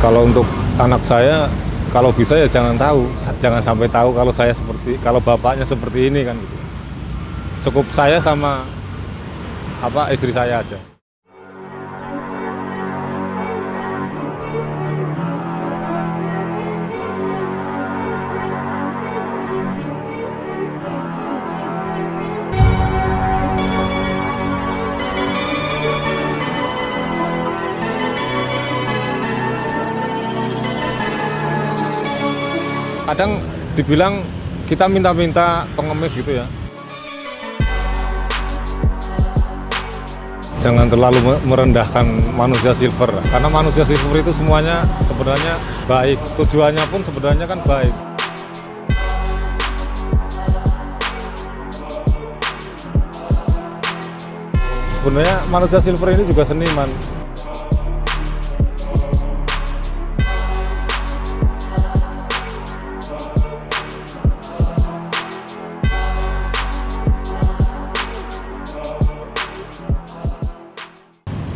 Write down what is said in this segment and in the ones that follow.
Kalau untuk anak saya, kalau bisa ya jangan tahu, jangan sampai tahu kalau bapaknya seperti ini kan gitu. Cukup saya sama istri saya aja. Kadang dibilang kita minta-minta pengemis gitu ya. Jangan terlalu merendahkan manusia silver, karena manusia silver itu semuanya sebenarnya baik. Tujuannya pun sebenarnya kan baik. Sebenarnya manusia silver ini juga seniman.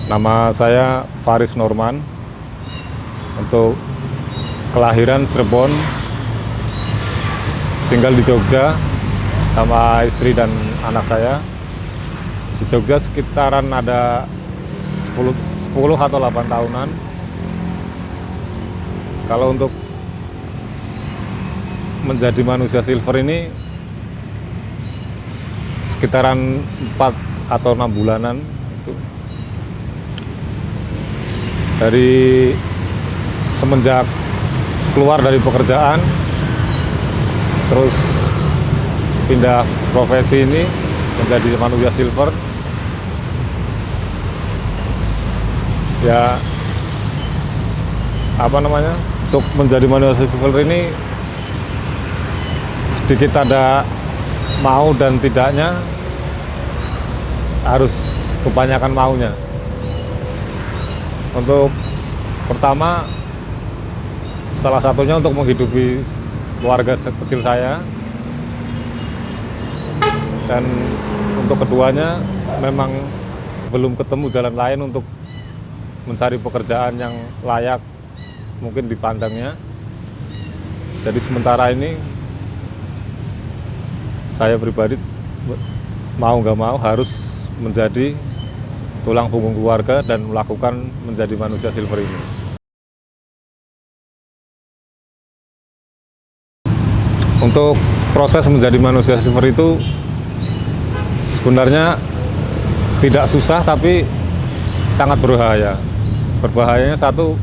Nama saya Faris Norman, untuk kelahiran Cirebon, tinggal di Jogja sama istri dan anak saya. Di Jogja sekitaran ada 10 atau 8 tahunan. Kalau untuk menjadi manusia silver ini sekitaran 4 atau 6 bulanan. Dari semenjak keluar dari pekerjaan, terus pindah profesi ini menjadi manusia silver, ya untuk menjadi manusia silver ini sedikit ada mau dan tidaknya, harus kebanyakan maunya. Untuk pertama, salah satunya untuk menghidupi keluarga kecil saya, dan untuk keduanya memang belum ketemu jalan lain untuk mencari pekerjaan yang layak mungkin dipandangnya. Jadi sementara ini saya pribadi mau nggak mau harus menjadi tulang punggung keluarga dan melakukan menjadi manusia silver ini. Untuk proses menjadi manusia silver itu sebenarnya tidak susah, tapi sangat berbahaya. Berbahayanya satu,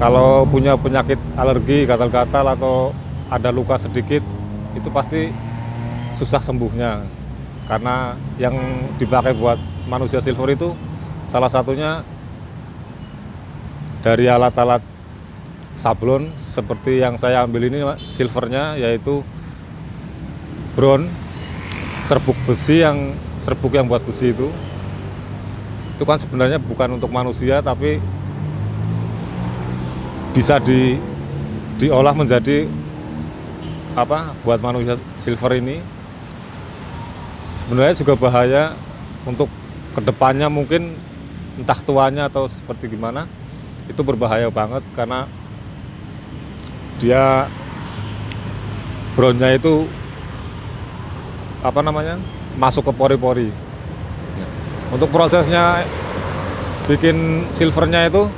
kalau punya penyakit alergi, gatal-gatal atau ada luka sedikit, itu pasti susah sembuhnya. Karena yang dipakai buat manusia silver itu salah satunya dari alat-alat sablon seperti yang saya ambil ini, silvernya yaitu bron, serbuk yang buat besi itu kan sebenarnya bukan untuk manusia, tapi bisa diolah menjadi buat manusia silver ini. Sebenarnya juga bahaya untuk kedepannya, mungkin entah tuanya atau seperti gimana, itu berbahaya banget karena dia bronnya itu masuk ke pori-pori. Untuk prosesnya bikin silvernya itu,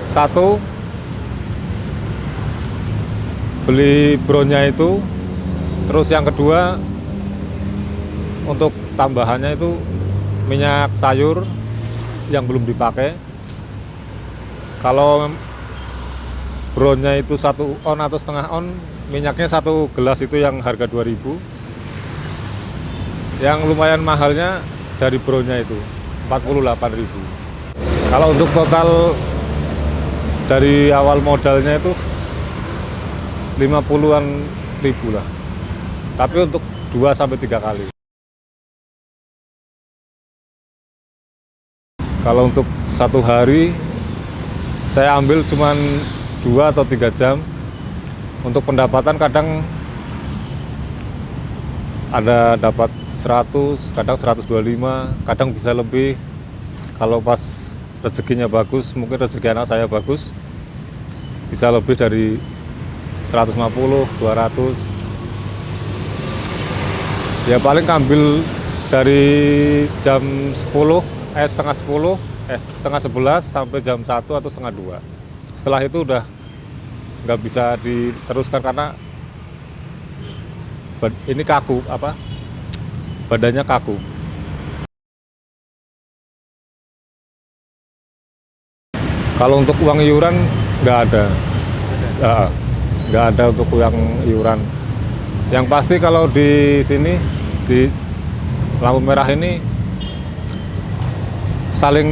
satu, beli bronnya itu, terus yang kedua untuk tambahannya itu minyak sayur yang belum dipakai. Kalau bronnya itu 1 on atau setengah on, minyaknya 1 gelas itu yang harga 2.000. Yang lumayan mahalnya dari bronnya itu 48.000. Kalau untuk total dari awal modalnya itu 50-an ribu lah, tapi untuk 2-3 kali. Kalau untuk 1 hari saya ambil cuman 2 atau 3 jam. Untuk pendapatan kadang ada dapat 100, kadang 125, kadang bisa lebih. Kalau pas rezekinya bagus, mungkin rezeki anak saya bagus, bisa lebih dari 150, 200. Ya paling ngambil dari jam 10, setengah 11 sampai jam 1 atau setengah 2. Setelah itu udah nggak bisa diteruskan karena ini kaku, badannya kaku. Kalau untuk uang iuran nggak ada. Nggak ada untuk uang iuran. Yang pasti kalau di sini di lampu merah ini saling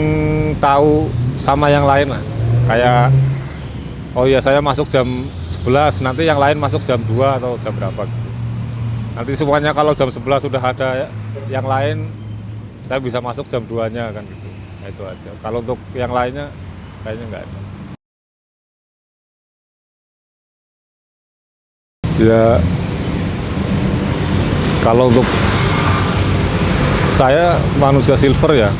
tahu sama yang lain lah. Kayak oh iya saya masuk jam 11, nanti yang lain masuk jam 2 atau jam berapa gitu. Nanti semuanya kalau jam 11 sudah ada yang lain, saya bisa masuk jam 2-nya kan gitu. Nah, itu aja. Kalau untuk yang lainnya kayaknya nggak ada. Ya kalau untuk saya manusia silver ya,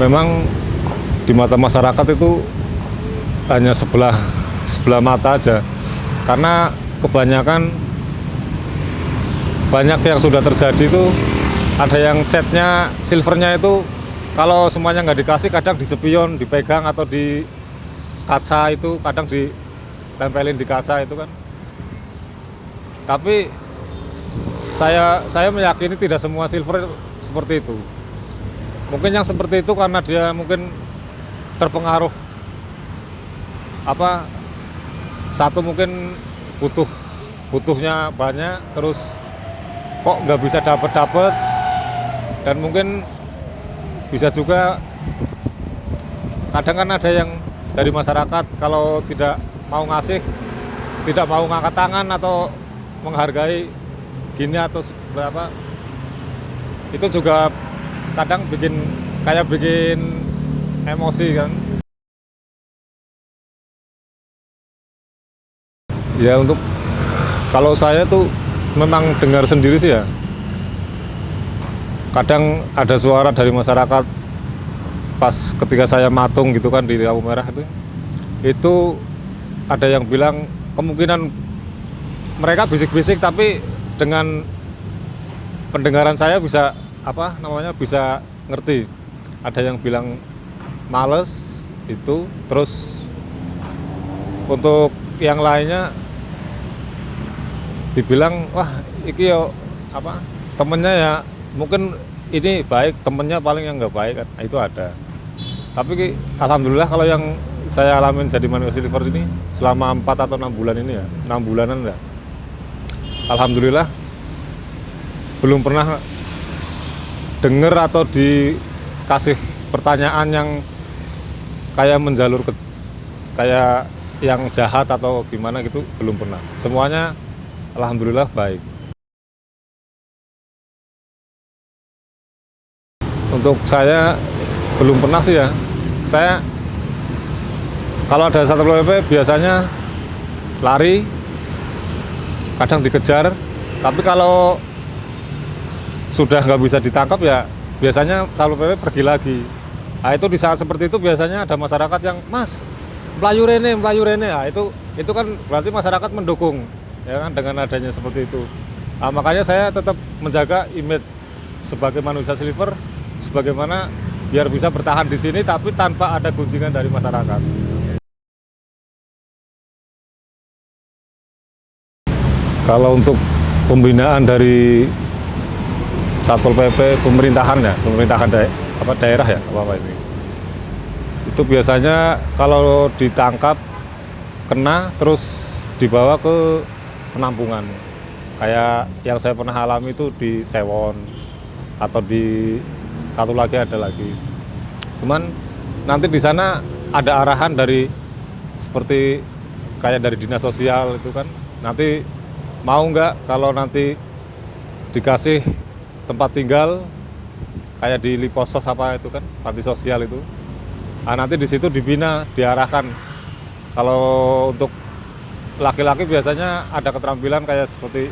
memang di mata masyarakat itu hanya sebelah mata aja, karena kebanyakan banyak yang sudah terjadi itu ada yang catnya silvernya itu kalau semuanya nggak dikasih kadang di spion, dipegang atau di kaca itu kadang ditempelin di kaca itu kan. Tapi saya meyakini tidak semua silver seperti itu. Mungkin yang seperti itu karena dia mungkin terpengaruh satu mungkin butuhnya banyak, terus kok nggak bisa dapet, dan mungkin bisa juga kadang kan ada yang dari masyarakat kalau tidak mau ngasih, tidak mau ngangkat tangan atau menghargai gini atau seperti apa, itu juga kadang bikin emosi kan. Ya untuk kalau saya tuh memang dengar sendiri sih ya, kadang ada suara dari masyarakat pas ketika saya matung gitu kan di lampu merah itu ada yang bilang kemungkinan mereka bisik-bisik tapi dengan pendengaran saya bisa bisa ngerti. Ada yang bilang males itu, terus untuk yang lainnya dibilang wah iki yo temennya ya mungkin ini baik, temennya paling yang nggak baik kan, itu ada. Tapi alhamdulillah kalau yang saya alamin jadi manusia silver ini selama 4 atau 6 bulan ini ya, 6 bulanan ya, alhamdulillah belum pernah denger atau dikasih pertanyaan yang kayak menjalur kayak yang jahat atau gimana gitu, belum pernah. Semuanya alhamdulillah baik. Untuk saya belum pernah sih ya. Saya kalau ada Satpol PP biasanya lari, kadang dikejar. Tapi kalau sudah nggak bisa ditangkap ya biasanya Satpol PP pergi lagi. Nah itu di saat seperti itu biasanya ada masyarakat yang mas melayu rene. Nah, itu kan berarti masyarakat mendukung ya kan dengan adanya seperti itu. Nah, makanya saya tetap menjaga image sebagai manusia silver sebagaimana biar bisa bertahan di sini tapi tanpa ada gunjingan dari masyarakat. Kalau untuk pembinaan dari Satpol PP pemerintahan daerah ya ini. Itu biasanya kalau ditangkap kena terus dibawa ke penampungan. Kayak yang saya pernah alami itu di Sewon atau di satu lagi ada lagi. Cuman nanti di sana ada arahan dari seperti kayak dari dinas sosial itu kan. Nanti mau nggak kalau nanti dikasih tempat tinggal kayak di Liposos itu kan, panti sosial itu. Nah, nanti di situ dibina, diarahkan. Kalau untuk laki-laki biasanya ada keterampilan kayak seperti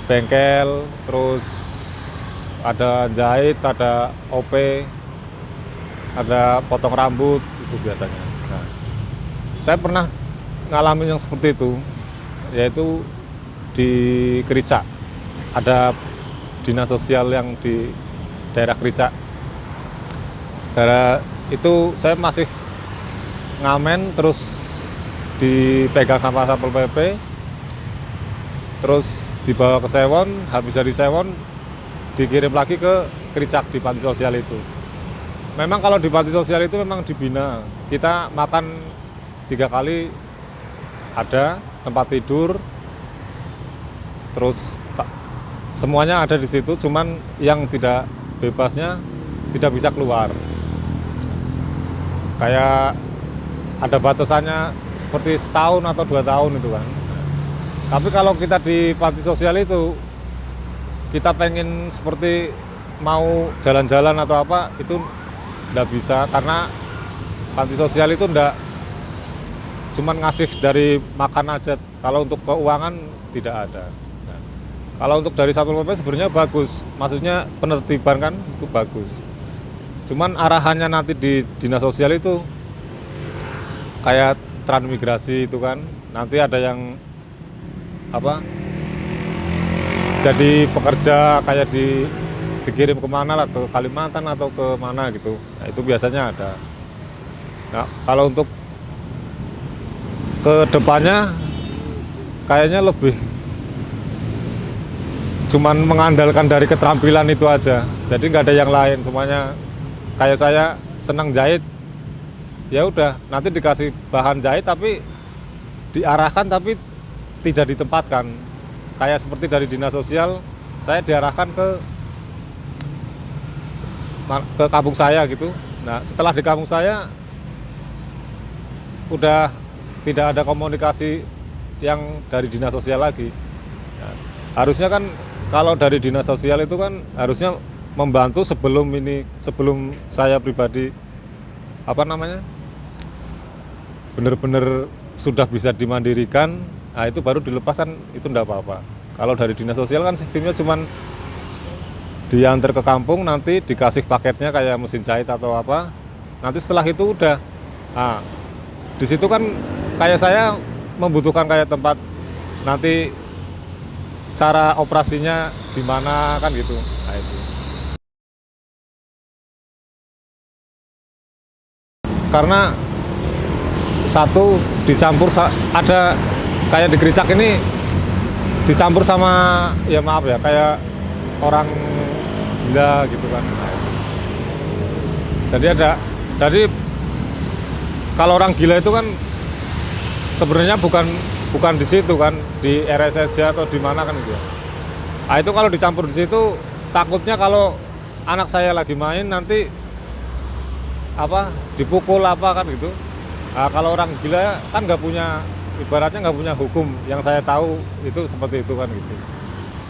bengkel, terus ada jahit, ada OP, ada potong rambut, itu biasanya. Nah, saya pernah ngalamin yang seperti itu, yaitu di Kericak. Ada dinas sosial yang di daerah Kericak. Daerah itu saya masih ngamen, terus dipegang sama Satpol PP, terus dibawa ke Sewon, habis dari Sewon dikirim lagi ke Kericak di panti sosial itu. Memang kalau di panti sosial itu memang dibina, kita makan 3 kali, ada tempat tidur, terus semuanya ada di situ, cuman yang tidak bebasnya tidak bisa keluar. Kayak ada batasannya seperti setahun atau 2 tahun itu kan. Tapi kalau kita di panti sosial itu, kita pengen seperti mau jalan-jalan atau apa, itu enggak bisa, karena panti sosial itu enggak cuman ngasih dari makan aja. Kalau untuk keuangan tidak ada. Nah, kalau untuk dari Satpol PP sebenarnya bagus, maksudnya penertiban kan itu bagus. Cuman arahannya nanti di dinas sosial itu kayak transmigrasi itu kan, nanti ada yang apa, jadi pekerja kayak dikirim kemana lah, ke Kalimantan atau ke mana gitu. Nah, itu biasanya ada. Nah, kalau untuk ke depannya kayaknya lebih cuman mengandalkan dari keterampilan itu aja. Jadi nggak ada yang lain, semuanya kayak saya senang jahit. Ya udah, nanti dikasih bahan jahit tapi diarahkan tapi tidak ditempatkan. Kayak seperti dari dinas sosial, saya diarahkan ke kampung saya gitu. Nah, setelah di kampung saya udah tidak ada komunikasi yang dari dinas sosial lagi. Nah, harusnya kan kalau dari dinas sosial itu kan harusnya membantu sebelum saya pribadi benar-benar sudah bisa dimandirikan. Nah, itu baru dilepaskan, itu enggak apa-apa. Kalau dari dinas sosial kan sistemnya cuman diantar ke kampung, nanti dikasih paketnya kayak mesin jahit atau apa. Nanti setelah itu udah. Nah, di situ kan kayak saya membutuhkan kayak tempat nanti cara operasinya di mana kan gitu. Nah, itu. Karena satu dicampur ada kayak di Kericak ini dicampur sama, ya maaf ya, kayak orang gila gitu kan. Jadi kalau orang gila itu kan sebenarnya bukan di situ kan, di RSJ atau di mana kan gitu. Nah, itu kalau dicampur di situ takutnya kalau anak saya lagi main nanti dipukul apa kan gitu. Nah, kalau orang gila kan ibaratnya nggak punya hukum, yang saya tahu itu seperti itu kan gitu.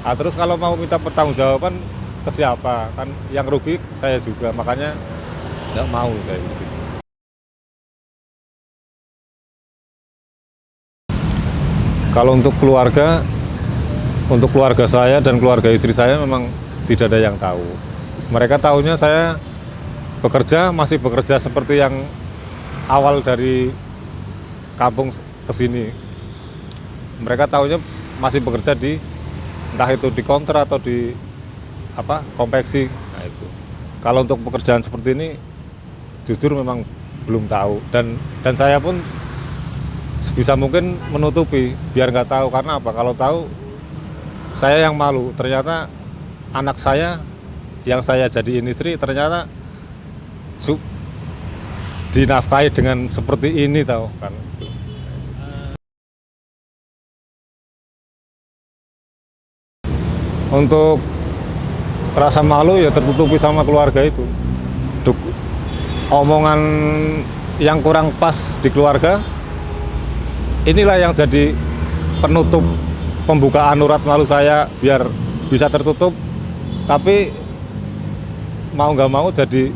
Nah, terus kalau mau minta pertanggungjawaban ke siapa, kan yang rugi saya juga, makanya nggak mau saya di situ. Kalau untuk keluarga saya dan keluarga istri saya memang tidak ada yang tahu. Mereka tahunya saya masih bekerja seperti yang awal dari kampung ke sini. Mereka tahunya masih bekerja entah itu di counter atau di konveksi. Nah, itu. Kalau untuk pekerjaan seperti ini jujur memang belum tahu, dan saya pun sebisa mungkin menutupi biar nggak tahu. Karena apa? Kalau tahu saya yang malu. Ternyata anak saya yang saya jadiin istri ternyata dinafkahi dengan seperti ini, tahu kan. Untuk rasa malu ya tertutupi sama keluarga itu. Omongan yang kurang pas di keluarga, inilah yang jadi penutup pembukaan urat malu saya biar bisa tertutup. Tapi mau nggak mau jadi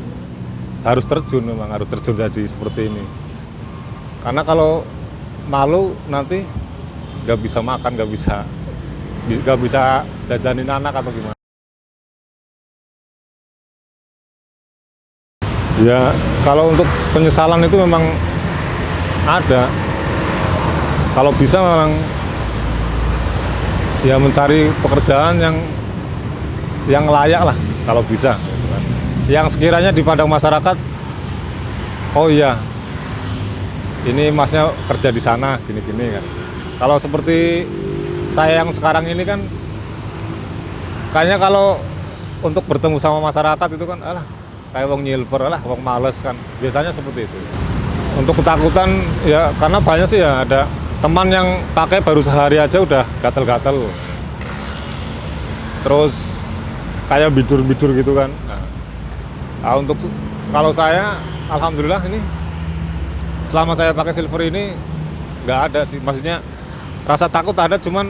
harus terjun jadi seperti ini. Karena kalau malu nanti nggak bisa makan, nggak bisa jajanin anak atau gimana. Ya kalau untuk penyesalan itu memang ada. Kalau bisa memang ya mencari pekerjaan yang layak lah kalau bisa gitu kan. Yang sekiranya dipandang masyarakat, oh iya ini masnya kerja di sana gini-gini kan. Kalau seperti saya yang sekarang ini kan kayaknya kalau untuk bertemu sama masyarakat itu kan alah kayak wong nyilper, alah wong males kan, biasanya seperti itu. Untuk ketakutan ya karena banyak sih ya, ada teman yang pakai baru sehari aja udah gatel-gatel, terus kayak bidur-bidur gitu kan. Nah, untuk kalau saya alhamdulillah ini selama saya pakai silver ini nggak ada sih, maksudnya rasa takut ada, cuman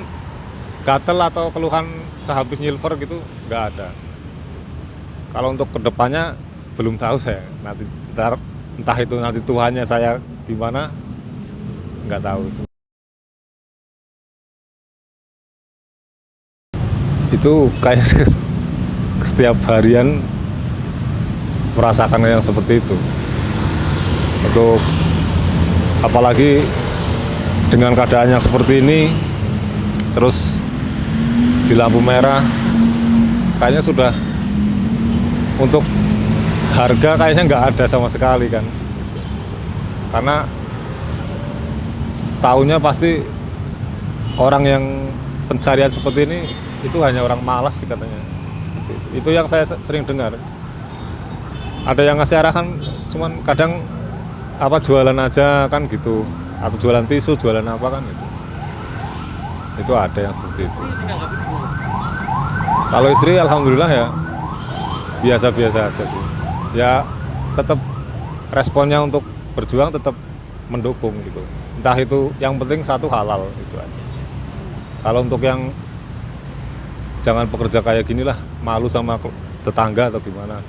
gatel atau keluhan sehabis nyilver gitu nggak ada. Kalau untuk kedepannya belum tahu saya, nanti entah itu nanti Tuhannya saya gimana, nggak tahu itu. Itu kayak setiap harian merasakan yang seperti itu. Untuk apalagi dengan keadaan yang seperti ini, terus di lampu merah, kayaknya sudah untuk harga kayaknya nggak ada sama sekali kan, karena tahunya pasti orang yang pencarian seperti ini itu hanya orang malas sih katanya, seperti itu yang saya sering dengar. Ada yang ngasih arahan, cuman kadang apa jualan aja kan gitu, atau jualan tisu, jualan apa kan gitu. Itu ada yang seperti itu. Kalau istri alhamdulillah ya biasa-biasa aja sih. Ya tetap responnya untuk berjuang tetap mendukung gitu. Entah itu yang penting satu halal itu aja. Kalau untuk yang jangan pekerja kayak gini lah, malu sama tetangga atau gimana.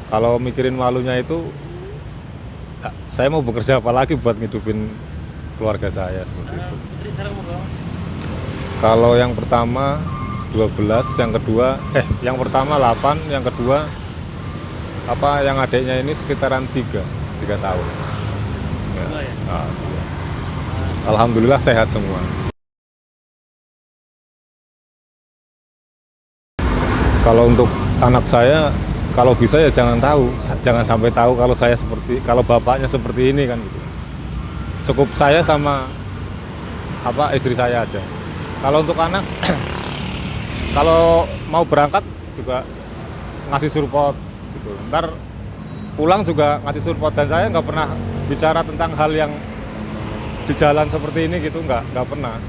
Kalau mikirin malunya itu, saya mau bekerja apa lagi buat ngidupin keluarga saya seperti itu. Kalau yang pertama 12, yang pertama 8, yang kedua yang adiknya ini sekitaran 3 tahun. Ya. Nah, alhamdulillah sehat semua. Kalau untuk anak saya, kalau bisa ya jangan sampai tahu kalau bapaknya seperti ini kan gitu. Cukup saya sama istri saya aja. Kalau untuk anak kalau mau berangkat juga ngasih support gitu. Ntar pulang juga ngasih support, dan saya nggak pernah bicara tentang hal yang di jalan seperti ini gitu, nggak pernah.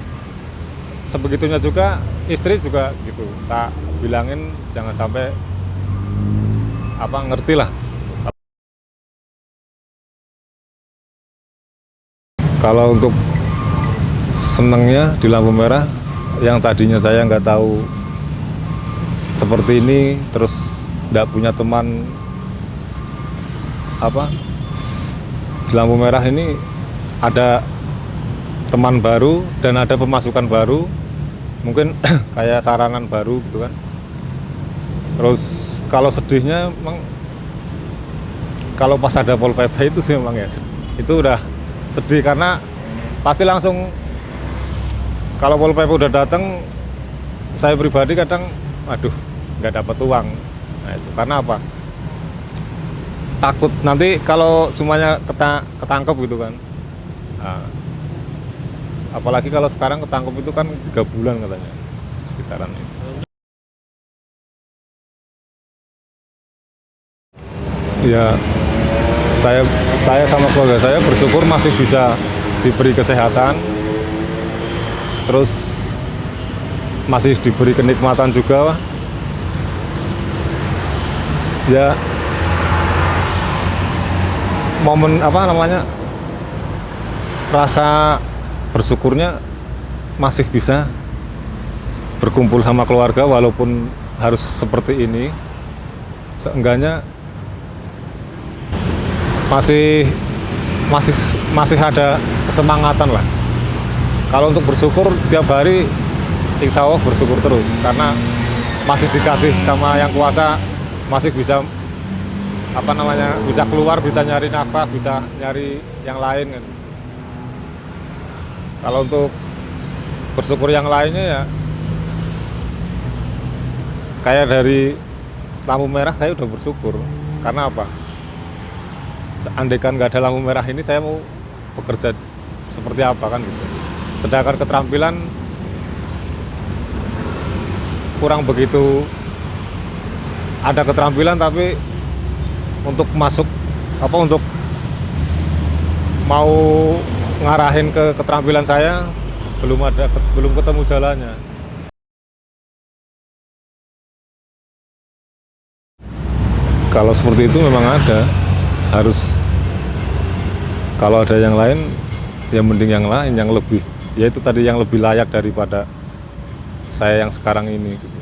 Sebegitunya juga istri juga gitu, tak bilangin jangan sampai ngerti lah. Kalau untuk senengnya di lampu merah, yang tadinya saya nggak tahu seperti ini, terus nggak punya teman di lampu merah ini ada teman baru dan ada pemasukan baru, mungkin kayak sarangan baru gitu kan. Terus kalau sedihnya memang kalau pas ada Pol PP itu sih memang ya, itu udah sedih karena pasti langsung kalau Pol PP udah datang, saya pribadi kadang aduh nggak dapat uang. Nah itu karena apa? Takut nanti kalau semuanya ketangkep gitu kan. Nah, apalagi kalau sekarang ketangkep itu kan 3 bulan katanya, sekitaran itu. Ya saya sama keluarga saya bersyukur masih bisa diberi kesehatan, terus masih diberi kenikmatan juga. Ya momen rasa bersyukurnya masih bisa berkumpul sama keluarga walaupun harus seperti ini. Seenggaknya masih ada kesemangatan lah. Kalau untuk bersyukur tiap hari, insya Allah bersyukur terus karena masih dikasih sama yang kuasa, masih bisa apa namanya, bisa keluar, bisa nyari nafkah, bisa nyari yang lain kan. Kalau untuk bersyukur yang lainnya ya kayak dari lampu merah saya udah bersyukur. Karena apa? Andaikan nggak ada lampu merah ini saya mau bekerja seperti apa kan gitu. Sedangkan keterampilan kurang begitu, ada keterampilan tapi untuk masuk apa, untuk mau ngarahin ke keterampilan saya belum ketemu jalannya. Kalau seperti itu memang ada, harus kalau ada yang lain ya mending yang lain yang lebih, yaitu tadi yang lebih layak daripada saya yang sekarang ini gitu.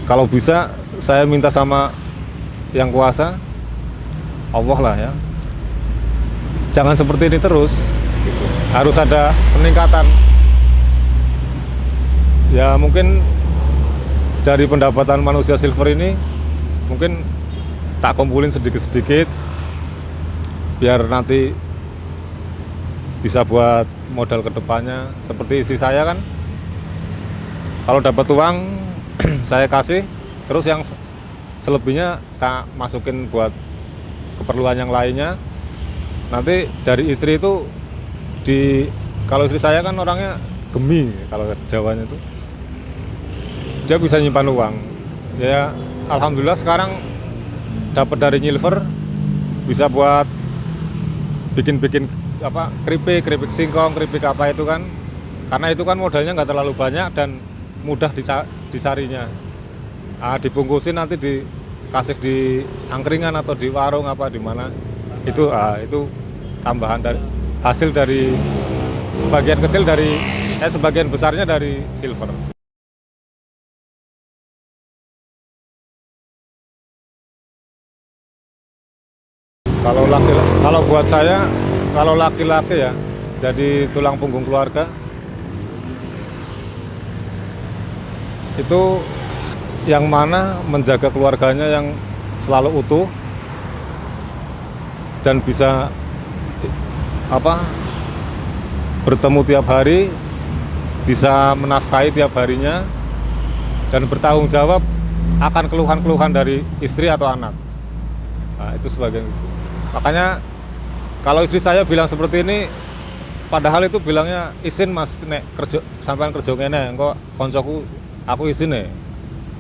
Kalau bisa saya minta sama yang kuasa, Allah lah ya, jangan seperti ini terus gitu. Harus ada peningkatan ya. Mungkin dari pendapatan manusia silver ini mungkin tak kumpulin sedikit-sedikit biar nanti bisa buat modal kedepannya. Seperti istri saya kan, kalau dapat uang saya kasih, terus yang selebihnya tak masukin buat keperluan yang lainnya. Nanti dari istri itu kalau istri saya kan orangnya gemi, kalau Jawanya itu dia bisa nyimpan uang ya. Alhamdulillah sekarang dapat dari Nyilver bisa buat bikin apa, keripik singkong, keripik apa itu kan, karena itu kan modalnya nggak terlalu banyak dan mudah disarinya. Dibungkusin nanti dikasih di angkringan atau di warung apa di mana itu, itu tambahan dari hasil dari sebagian kecil dari sebagian besarnya dari silver. Kalau buat saya, kalau laki-laki ya jadi tulang punggung keluarga itu yang mana menjaga keluarganya yang selalu utuh dan bisa apa, bertemu tiap hari, bisa menafkahi tiap harinya dan bertanggung jawab akan keluhan-keluhan dari istri atau anak. Itu sebagian itu. Makanya kalau istri saya bilang seperti ini, padahal itu bilangnya izin mas nek kerja sampean kerja ngene, engko koncoku aku izin nih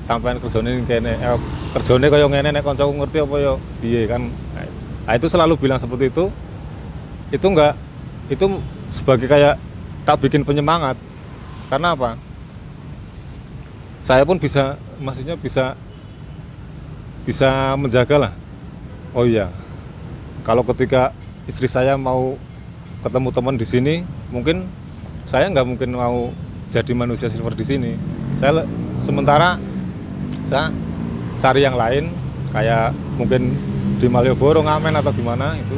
sampean kerjane kene, kerjane kaya ngene nek koncoku ngerti apa ya piye kan. Itu selalu bilang seperti itu. Itu enggak, itu sebagai kayak tak bikin penyemangat. Karena apa? Saya pun bisa, maksudnya bisa menjaga lah. Oh iya, kalau ketika istri saya mau ketemu teman di sini, mungkin saya nggak mungkin mau jadi manusia silver di sini. Sementara saya cari yang lain, kayak mungkin di Malioboro, Ngamen atau gimana itu.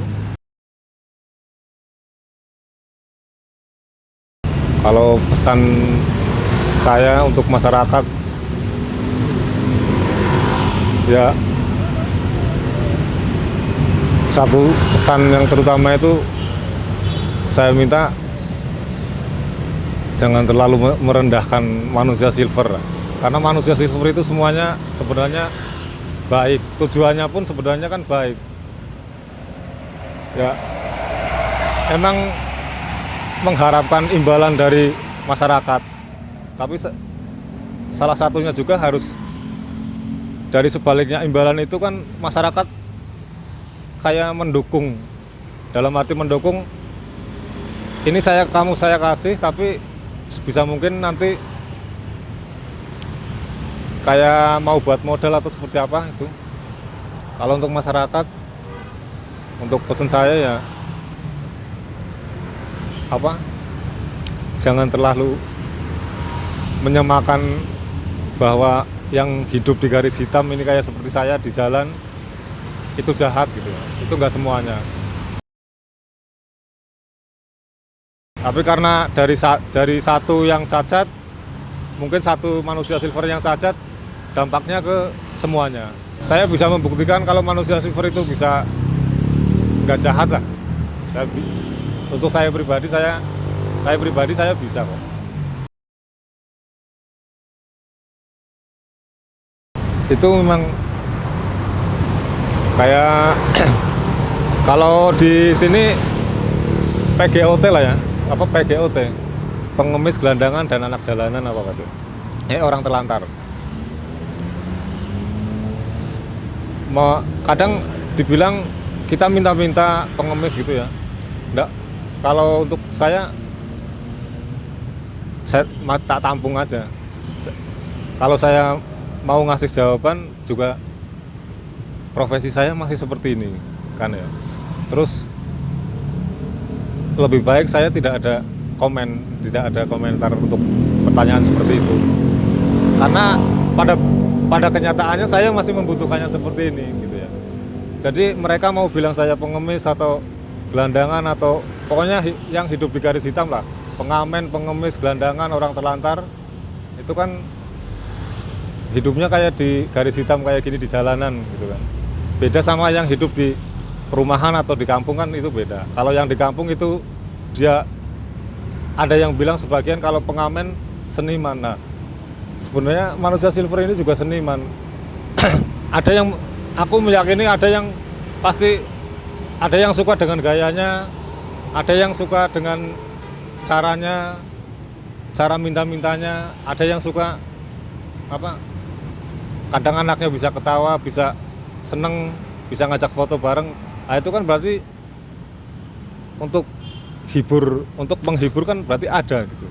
Kalau pesan saya untuk masyarakat ya, satu pesan yang terutama itu saya minta jangan terlalu merendahkan manusia silver, karena manusia silver itu semuanya sebenarnya baik, tujuannya pun sebenarnya kan baik ya. Emang mengharapkan imbalan dari masyarakat, tapi salah satunya juga harus dari sebaliknya imbalan itu kan masyarakat kayak mendukung, dalam arti mendukung ini kamu saya kasih, tapi sebisa mungkin nanti kayak mau buat modal atau seperti apa itu. Kalau untuk masyarakat, untuk pesan saya ya apa, jangan terlalu menyamakan bahwa yang hidup di garis hitam ini kayak seperti saya di jalan itu jahat gitu. Itu nggak semuanya. Tapi karena dari satu yang cacat, mungkin satu manusia silver yang cacat, dampaknya ke semuanya. saya bisa membuktikan kalau manusia silver itu bisa nggak jahat lah. Untuk saya pribadi saya bisa kok. Itu memang kayak kalau di sini PGOT lah ya, apa PGOT, pengemis gelandangan dan anak jalanan apa gitu. Orang terlantar. Kadang dibilang kita minta-minta pengemis gitu ya. Enggak. Kalau untuk saya tak tampung aja. Kalau saya mau ngasih jawaban juga profesi saya masih seperti ini kan ya. Terus lebih baik saya tidak ada komentar untuk pertanyaan seperti itu. Karena pada kenyataannya saya masih membutuhkannya seperti ini gitu ya. Jadi mereka mau bilang saya pengemis atau gelandangan atau pokoknya yang hidup di garis hitam lah, pengamen, pengemis, gelandangan, orang terlantar, itu kan hidupnya kayak di garis hitam kayak gini di jalanan gitu kan. Beda sama yang hidup di perumahan atau di kampung kan itu beda. Kalau yang di kampung itu dia ada yang bilang sebagian kalau pengamen seniman. Nah, sebenarnya manusia silver ini juga seniman. Ada yang aku meyakini ada yang pasti ada yang suka dengan gayanya, ada yang suka dengan caranya, cara minta-mintanya, ada yang suka apa? Kadang anaknya bisa ketawa, bisa seneng, bisa ngajak foto bareng. Nah, itu kan berarti untuk menghibur kan berarti ada gitu.